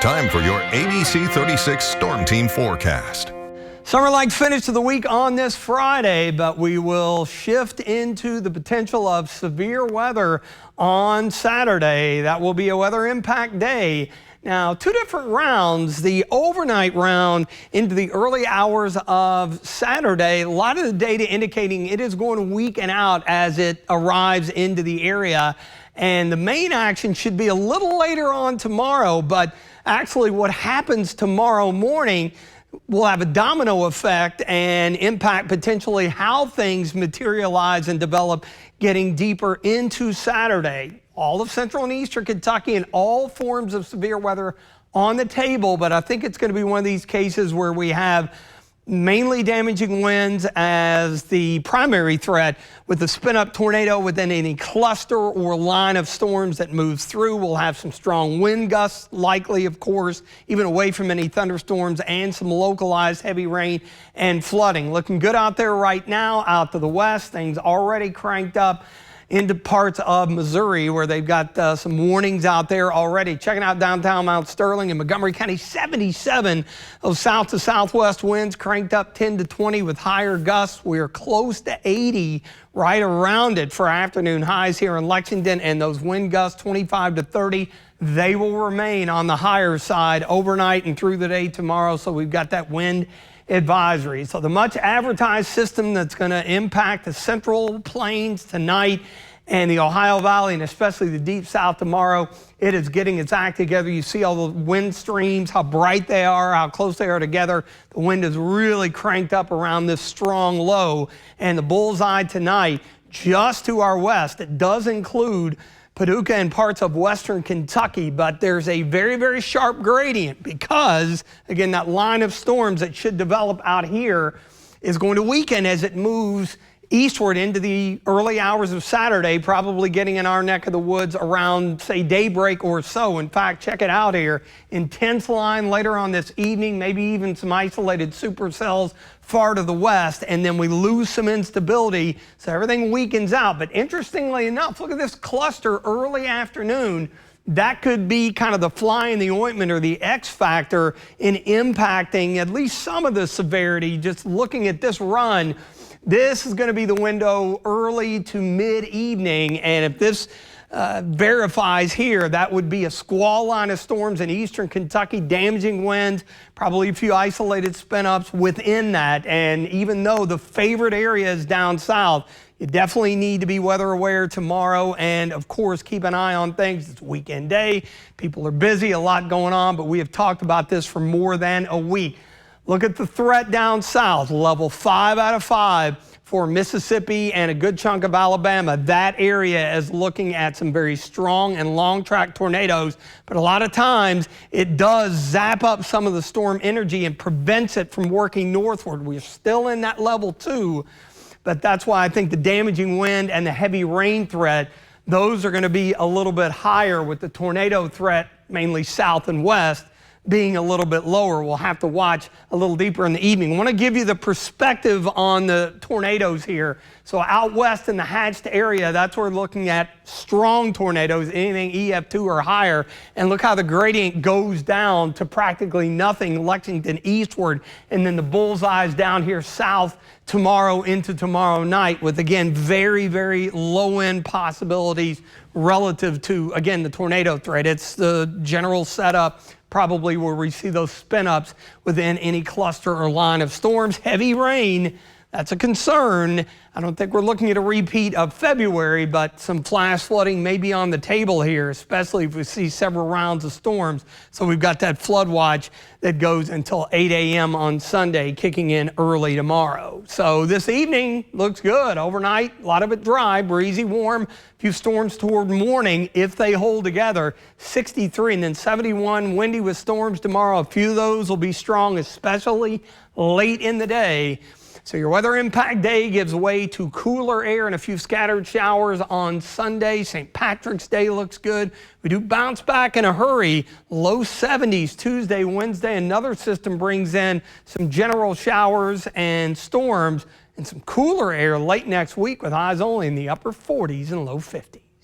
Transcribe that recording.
Time for your ABC 36 Storm Team forecast. Summer-like finish to the week on this Friday, but we will shift into the potential of severe weather on Saturday. That will be a weather impact day. Now, two different rounds, the overnight round into the early hours of Saturday. A lot of the data indicating it is going to weaken out as it arrives into the area. And the main action should be a little later on tomorrow, but actually what happens tomorrow morning will have a domino effect and impact potentially how things materialize and develop getting deeper into Saturday. All of central and eastern Kentucky and all forms of severe weather on the table, but I think it's going to be one of these cases where we have mainly damaging winds as the primary threat, with the spin-up tornado within any cluster or line of storms that moves through. We'll have some strong wind gusts likely, of course, even away from any thunderstorms, and some localized heavy rain and flooding. Looking good out there right now out to the west. Things already cranked up into parts of Missouri where they've got some warnings out there already. Checking out downtown Mount Sterling in Montgomery County, 77 of south to southwest winds cranked up 10 to 20 with higher gusts. We are close to 80 right around it for afternoon highs here in Lexington, and those wind gusts 25 to 30. They will remain on the higher side overnight and through the day tomorrow. So we've got that wind advisory. So the much advertised system that's going to impact the central plains tonight and the Ohio Valley, and especially the deep south tomorrow, it is getting its act together. You see all the wind streams, how bright they are, how close they are together. The wind is really cranked up around this strong low, and the bullseye tonight just to our west. It does include Paducah and parts of western Kentucky, but there's a very, very sharp gradient because, again, that line of storms that should develop out here is going to weaken as it moves eastward into the early hours of Saturday, probably getting in our neck of the woods around, say, daybreak or so. In fact, check it out here. Intense line later on this evening, maybe even some isolated supercells far to the west, and then we lose some instability, so everything weakens out. But interestingly enough, look at this cluster early afternoon. That could be kind of the fly in the ointment or the X factor in impacting at least some of the severity. Just looking at this run, this is going to be the window early to mid-evening, and if this verifies here, that would be a squall line of storms in eastern Kentucky, damaging winds, probably a few isolated spin-ups within that. And even though the favorite area is down south, you definitely need to be weather aware tomorrow, and of course keep an eye on things. It's a weekend day, people are busy, a lot going on, but we have talked about this for more than a week. Look at the threat down south, level 5 out of 5 for Mississippi and a good chunk of Alabama. That area is looking at some very strong and long track tornadoes, but a lot of times it does zap up some of the storm energy and prevents it from working northward. We're still in that level 2, but that's why I think the damaging wind and the heavy rain threat, those are going to be a little bit higher, with the tornado threat mainly south and west being a little bit lower. We'll have to watch a little deeper in the evening. I want to give you the perspective on the tornadoes here. So out west in the hatched area, that's where we're looking at strong tornadoes, anything EF2 or higher. And look how the gradient goes down to practically nothing, Lexington eastward. And then the bullseyes down here south tomorrow into tomorrow night, with, again, very, very low end possibilities relative to, again, the tornado threat. It's the general setup probably where we see those spin-ups within any cluster or line of storms. Heavy rain, that's a concern. I don't think we're looking at a repeat of February, but some flash flooding may be on the table here, especially if we see several rounds of storms. So we've got that flood watch that goes until 8 a.m. on Sunday, kicking in early tomorrow. So this evening looks good. Overnight, a lot of it dry, breezy, warm. A few storms toward morning if they hold together. 63 and then 71, windy with storms tomorrow. A few of those will be strong, especially late in the day. So your weather impact day gives way to cooler air and a few scattered showers on Sunday. St. Patrick's Day looks good. We do bounce back in a hurry. Low 70s Tuesday, Wednesday. Another system brings in some general showers and storms, and some cooler air late next week with highs only in the upper 40s and low 50s.